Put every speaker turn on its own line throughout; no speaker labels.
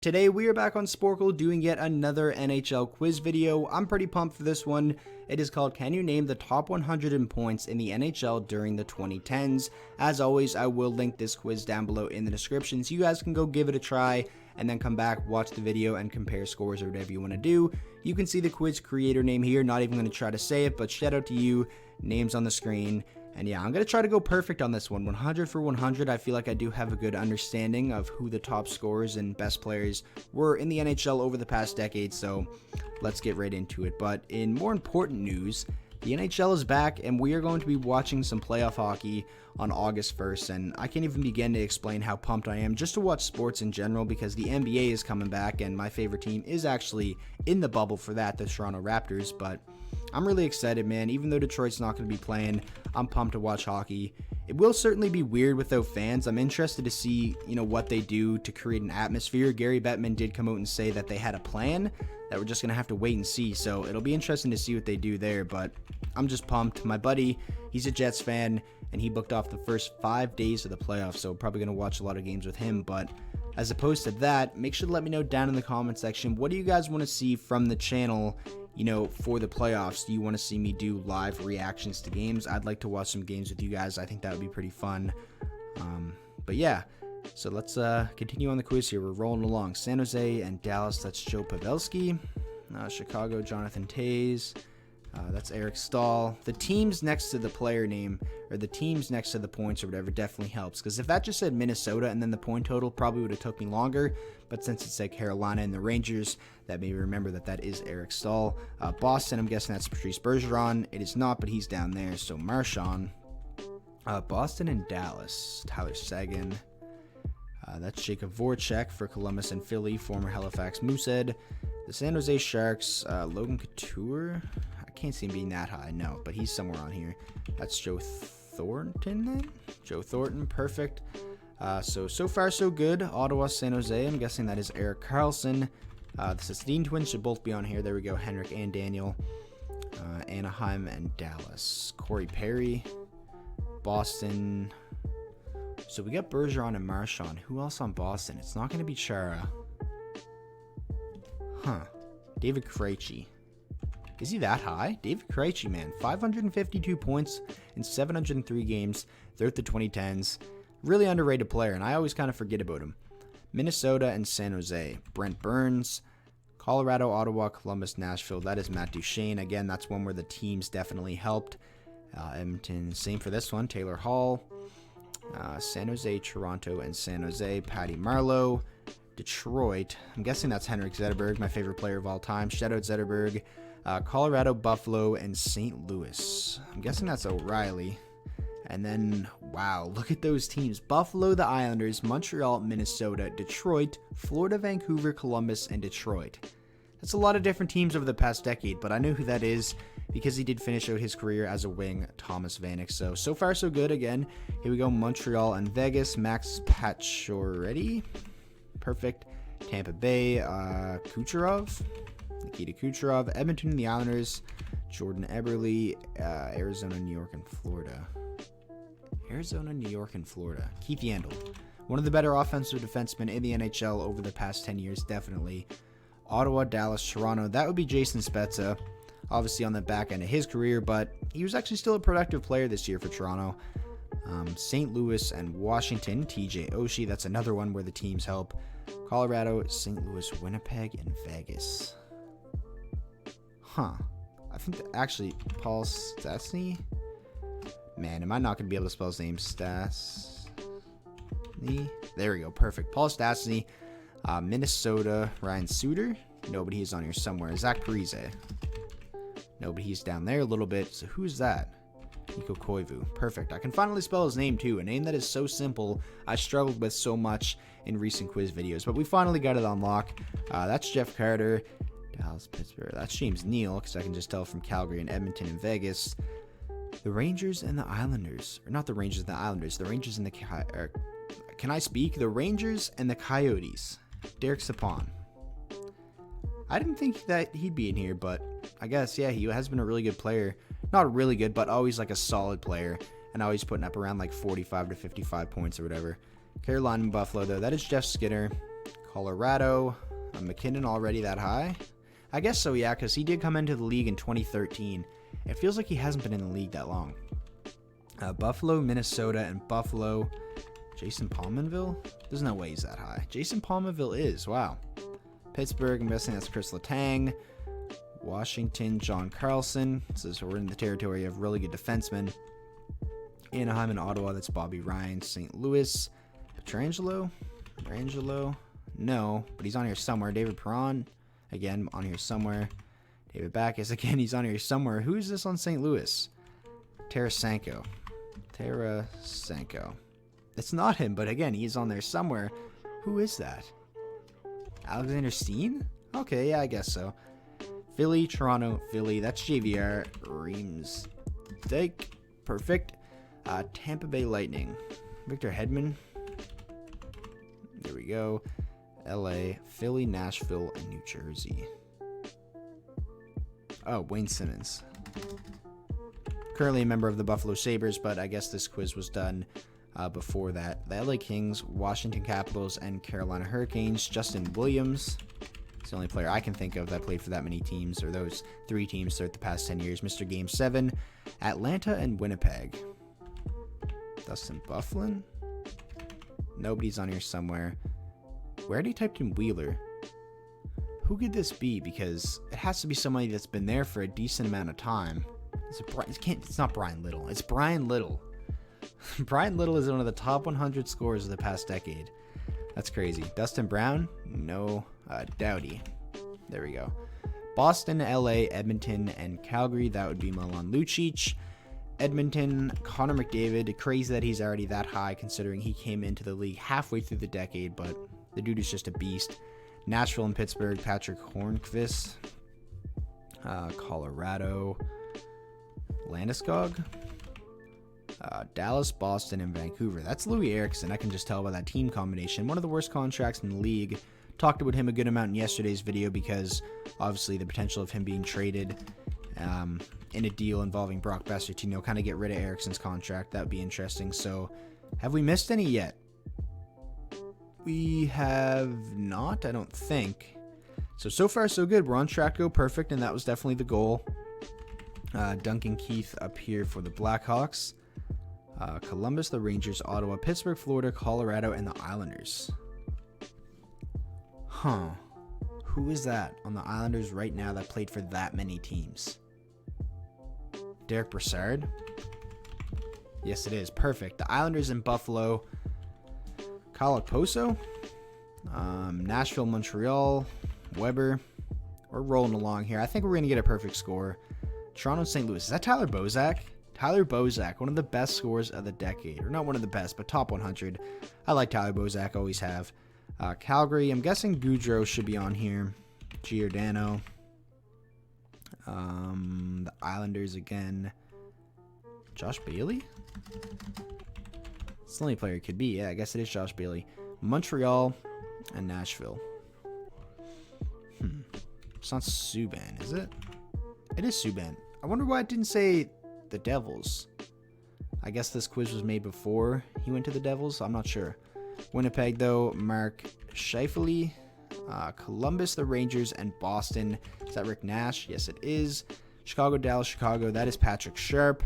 Today we are back on Sporkle doing yet another NHL quiz video. I'm pretty pumped for this one. It is called Can You Name the Top 100 in Points in the NHL During the 2010s? As always, I will link this quiz down below in the description so you guys can go give it a try and then come back, watch the video, and compare scores or whatever you want to do. You can see the quiz creator name here, not even going to try to say it, but shout out to you, names on the screen. And yeah, I'm going to try to go perfect on this one, 100 for 100. I feel like I do have a good understanding of who the top scorers and best players were in the NHL over the past decade, so let's get right into it. But in more important news, the NHL is back, and we are going to be watching some playoff hockey on August 1st, and I can't even begin to explain how pumped I am just to watch sports in general because the NBA is coming back, and my favorite team is actually in the bubble for that, the Toronto Raptors, but I'm really excited, man. Even though Detroit's not going to be playing, I'm pumped to watch hockey. It will certainly be weird without fans. I'm interested to see, what they do to create an atmosphere. Gary Bettman did come out and say that they had a plan that we're just going to have to wait and see. So it'll be interesting to see what they do there, but I'm just pumped. My buddy, he's a Jets fan, and he booked off the first 5 days of the playoffs, so probably going to watch a lot of games with him. But as opposed to that, make sure to let me know down in the comment section, what do you guys want to see from the channel, for the playoffs? Do you want to see me do live reactions to games? I'd like to watch some games with you guys. I think that would be pretty fun. But yeah, so let's continue on the quiz here. We're rolling along. San Jose and Dallas, that's Joe Pavelski. Chicago, Jonathan Toews. That's Eric Stahl. The teams next to the player name, or the teams next to the points or whatever, definitely helps. Because if that just said Minnesota and then the point total, probably would have took me longer. But since it said Carolina and the Rangers, that made me remember that is Eric Stahl. Boston, I'm guessing that's Patrice Bergeron. It is not, but he's down there. So Marchand. Boston and Dallas, Tyler Seguin. That's Jacob Voracek for Columbus and Philly, former Halifax Moosehead. The San Jose Sharks, Logan Couture. I can't see him being that high, no, but he's somewhere on here. That's Joe Thornton then? Joe Thornton, perfect. So far so good. Ottawa, San Jose, I'm guessing that is Erik Karlsson. The Sedin twins should both be on here. There we go, Henrik and Daniel. Anaheim and Dallas. Corey Perry. Boston. So we got Bergeron and Marchand. Who else on Boston? It's not going to be Chara. David Krejci. Is he that high? David Krejci, man. 552 points in 703 games throughout the 2010s. Really underrated player, and I always kind of forget about him. Minnesota and San Jose. Brent Burns. Colorado, Ottawa, Columbus, Nashville. That is Matt Duchene. Again, that's one where the teams definitely helped. Edmonton, same for this one. Taylor Hall. San Jose, Toronto, and San Jose. Patty Marleau. Detroit. I'm guessing that's Henrik Zetterberg, my favorite player of all time. Shout out Zetterberg. Colorado, Buffalo, and St. Louis. I'm guessing that's O'Reilly. And then, wow, look at those teams. Buffalo, the Islanders, Montreal, Minnesota, Detroit, Florida, Vancouver, Columbus, and Detroit. That's a lot of different teams over the past decade, but I know who that is because he did finish out his career as a wing, Thomas Vanek. So far so good. Again, here we go, Montreal and Vegas, Max Pacioretty. Perfect. Tampa Bay, Kucherov. Nikita Kucherov. Edmonton and the Islanders. Jordan Eberle. Arizona, New York, and Florida. Arizona, New York, and Florida. Keith Yandel. One of the better offensive defensemen in the NHL over the past 10 years, definitely. Ottawa, Dallas, Toronto. That would be Jason Spezza. Obviously on the back end of his career, but he was actually still a productive player this year for Toronto. St. Louis and Washington. TJ Oshie. That's another one where the teams help. Colorado, St. Louis, Winnipeg, and Vegas. I think actually Paul Stastny. Man, am I not going to be able to spell his name? Stastny. There we go. Perfect. Paul Stastny. Minnesota, Ryan Suter. Nobody, he's on here somewhere. Zach Parise. Nobody, he's down there a little bit. So who's that? Nico Koivu. Perfect. I can finally spell his name too. A name that is so simple I struggled with so much in recent quiz videos. But we finally got it on lock. That's Jeff Carter. Dallas, Pittsburgh. That's James Neal, because I can just tell from Calgary and Edmonton and Vegas. The Rangers and the Islanders. Or not the Rangers and the Islanders. The Rangers and the... can I speak? The Rangers and the Coyotes. Derek Sapon. I didn't think that he'd be in here, but I guess, yeah, he has been a really good player. Not really good, but always like a solid player. And always putting up around like 45 to 55 points or whatever. Carolina and Buffalo, though. That is Jeff Skinner. Colorado. McKinnon already that high? I guess so, yeah, because he did come into the league in 2013. It feels like he hasn't been in the league that long. Buffalo, Minnesota, and Buffalo. Jason Palmanville? There's no way he's that high. Jason Palmanville is. Wow. Pittsburgh, I'm guessing that's Chris Letang. Washington, John Carlson. So we're in the territory of really good defensemen. Anaheim and Ottawa, that's Bobby Ryan. St. Louis, Petrangelo? No, but he's on here somewhere. David Perron, again, on here somewhere. David Backes, again, he's on here somewhere. Who is this on St. Louis? Tarasenko. It's not him, but again, he's on there somewhere. Who is that? Alexander Steen? Okay, yeah, I guess so. Philly, Toronto, Philly. That's JVR. Reams. Dike. Perfect. Tampa Bay Lightning. Victor Hedman. There we go. LA, Philly, Nashville, and New Jersey. Oh, Wayne Simmons. Currently a member of the Buffalo Sabres, but I guess this quiz was done before that. The LA Kings, Washington Capitals, and Carolina Hurricanes. Justin Williams. It's the only player I can think of that played for that many teams, or those 3 teams throughout the past 10 years. Mr. Game 7, Atlanta and Winnipeg. Dustin Byfuglien? Nobody's on here somewhere. We already typed in Wheeler. Who could this be? Because it has to be somebody that's been there for a decent amount of time. It's not Brian Little. It's Brian Little. Brian Little is one of the top 100 scorers of the past decade. That's crazy. Dustin Brown? No. Doughty. There we go. Boston, LA, Edmonton, and Calgary. That would be Milan Lucic. Edmonton, Connor McDavid. Crazy that he's already that high considering he came into the league halfway through the decade, but the dude is just a beast. Nashville and Pittsburgh, Patrick Hornqvist. Colorado, Landeskog. Dallas, Boston, and Vancouver. That's Louis Eriksson. I can just tell by that team combination. One of the worst contracts in the league. Talked about him a good amount in yesterday's video because obviously the potential of him being traded in a deal involving Brock Besser to kind of get rid of Eriksson's contract. That would be interesting. So have we missed any yet? We have not, I don't think. So far so good. We're on track to go perfect, and that was definitely the goal. Duncan Keith up here for the Blackhawks. Columbus, the Rangers, Ottawa, Pittsburgh, Florida, Colorado, and the Islanders. Huh. Who is that on the Islanders right now that played for that many teams? Derek Brassard? Yes, it is. Perfect. The Islanders in Buffalo. Kyle Okposo? Nashville, Montreal, Weber. We're rolling along here. I think we're going to get a perfect score. Toronto, St. Louis. Is that Tyler Bozak? Tyler Bozak, one of the best scorers of the decade. Or not one of the best, but top 100. I like Tyler Bozak, always have. Calgary, I'm guessing Goudreau should be on here. Giordano. The Islanders again. Josh Bailey? It's the only player it could be. Yeah, I guess it is Josh Bailey. Montreal and Nashville. It's not Subban, is it? It is Subban. I wonder why it didn't say the Devils. I guess this quiz was made before he went to the Devils. I'm not sure. Winnipeg, though, Mark Scheifele. Columbus, the Rangers, and Boston. Is that Rick Nash? Yes, it is. Chicago, Dallas, Chicago. That is Patrick Sharp.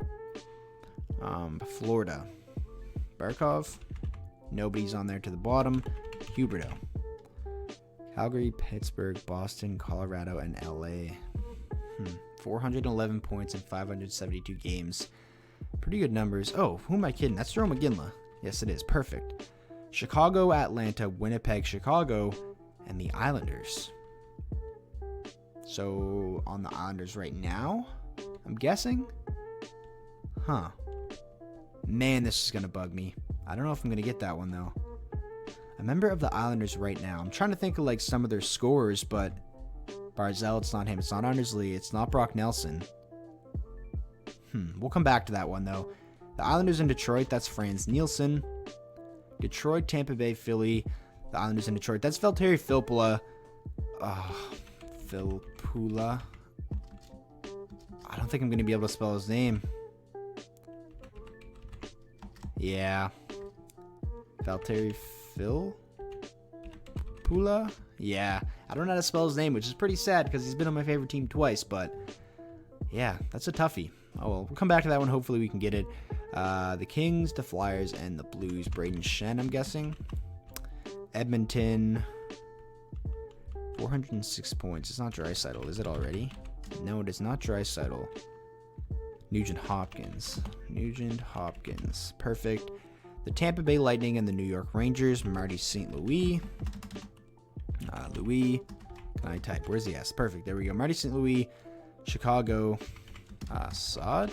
Florida. Barkov. Nobody's on there to the bottom. Huberdeau. Calgary, Pittsburgh, Boston, Colorado, and LA. 411 points in 572 games. Pretty good numbers. Oh, who am I kidding? That's Jarome Iginla. Yes, it is. Perfect. Chicago, Atlanta, Winnipeg, Chicago, and the Islanders. So, on the Islanders right now, I'm guessing? Huh. Man, this is going to bug me. I don't know if I'm going to get that one, though. A member of the Islanders right now. I'm trying to think of, some of their scorers, but Barzell, it's not him. It's not Anders Lee. It's not Brock Nelson. We'll come back to that one, though. The Islanders in Detroit, that's Franz Nielsen. Detroit, Tampa Bay, Philly. The Islanders in Detroit. That's Valtteri Filppula. Filppula. I don't think I'm going to be able to spell his name. Yeah. Valtteri Filppula? Pula? Yeah, I don't know how to spell his name, which is pretty sad because he's been on my favorite team twice, but yeah, that's a toughie. Oh well, we'll come back to that one. Hopefully we can get it. The Kings, the Flyers, and the Blues. Braden Shen, I'm guessing. Edmonton, 406 points. It's not Draisaitl, is it already? No, it is not Draisaitl. Nugent Hopkins. Perfect. The Tampa Bay Lightning and the New York Rangers. Marty St. Louis. Louis. Can I type? Where's the S? Perfect. There we go. Marty St. Louis. Chicago. Saad?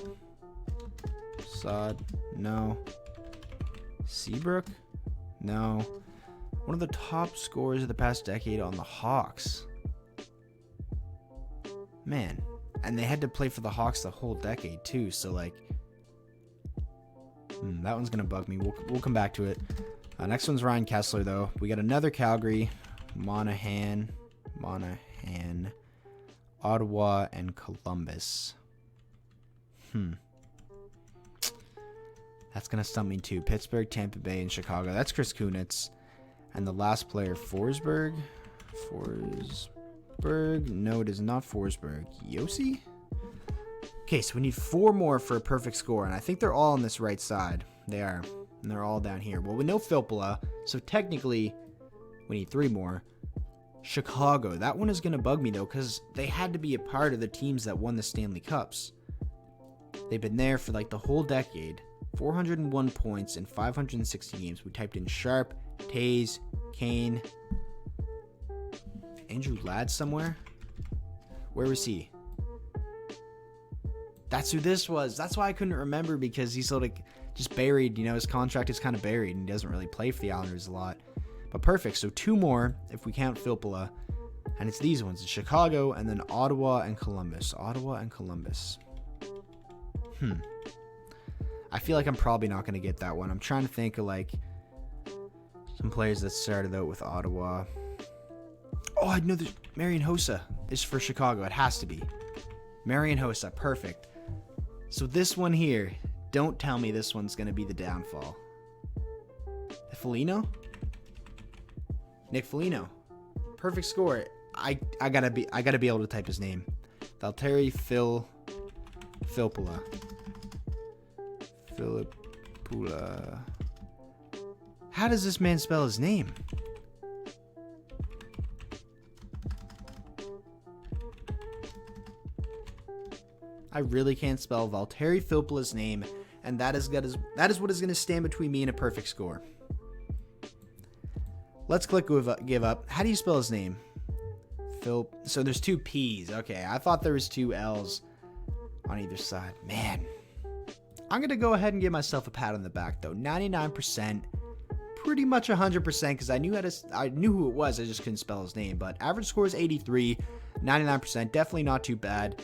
No. Seabrook? No. One of the top scorers of the past decade on the Hawks. Man. And they had to play for the Hawks the whole decade too, so like that one's gonna bug me. We'll come back to it. Next one's Ryan Kessler though. We got another Calgary, Monahan, Ottawa, and Columbus. That's gonna stump me too. Pittsburgh, Tampa Bay, and Chicago. That's Chris Kunitz. And the last player, Forsberg. No, it is not Forsberg. Yossi? Okay, so we need 4 more for a perfect score, and I think they're all on this right side. They are, and they're all down here. Well, we know Filppula, so technically we need 3 more. Chicago, that one is going to bug me, though, because they had to be a part of the teams that won the Stanley Cups. They've been there for, like, the whole decade. 401 points in 560 games. We typed in Sharp, Taze, Kane, Andrew Ladd somewhere? Where was he? That's who this was. That's why I couldn't remember, because he's sort of just buried. You know, his contract is kind of buried and he doesn't really play for the Islanders a lot. But perfect. So 2 more if we count Filppula. And it's these ones. It's Chicago and then Ottawa and Columbus. I feel like I'm probably not going to get that one. I'm trying to think of like some players that started out with Ottawa. Oh, I know there's Marian Hossa is for Chicago. It has to be. Marian Hossa. Perfect. So this one here, don't tell me this one's going to be the downfall. Foligno? Nick Foligno. Perfect score. I gotta be able to type his name. Valtteri Filppula. How does this man spell his name? I really can't spell Valtteri Filppula's name, and that is what is going to stand between me and a perfect score. Let's click give up. How do you spell his name? So there's 2 P's. Okay, I thought there was 2 L's on either side. Man, I'm going to go ahead and give myself a pat on the back, though. 99%, pretty much 100%, because I knew who it was. I just couldn't spell his name. But average score is 83, 99%. Definitely not too bad.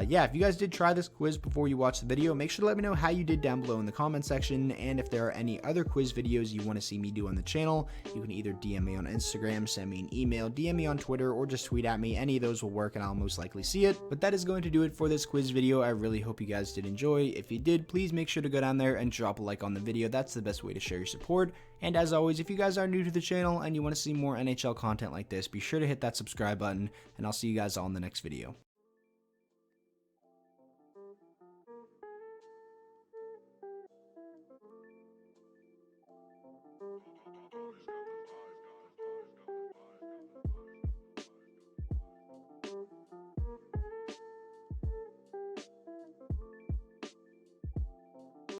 Yeah, if you guys did try this quiz before you watch the video, make sure to let me know how you did down below in the comment section, and if there are any other quiz videos you want to see me do on the channel, you can either DM me on Instagram, send me an email, DM me on Twitter, or just tweet at me. Any of those will work and I'll most likely see it. But that is going to do it for this quiz video. I really hope you guys did enjoy. If you did, please make sure to go down there and drop a like on the video. That's the best way to show your support. And as always, if you guys are new to the channel and you want to see more NHL content like this, be sure to hit that subscribe button, and I'll see you guys all in the next video.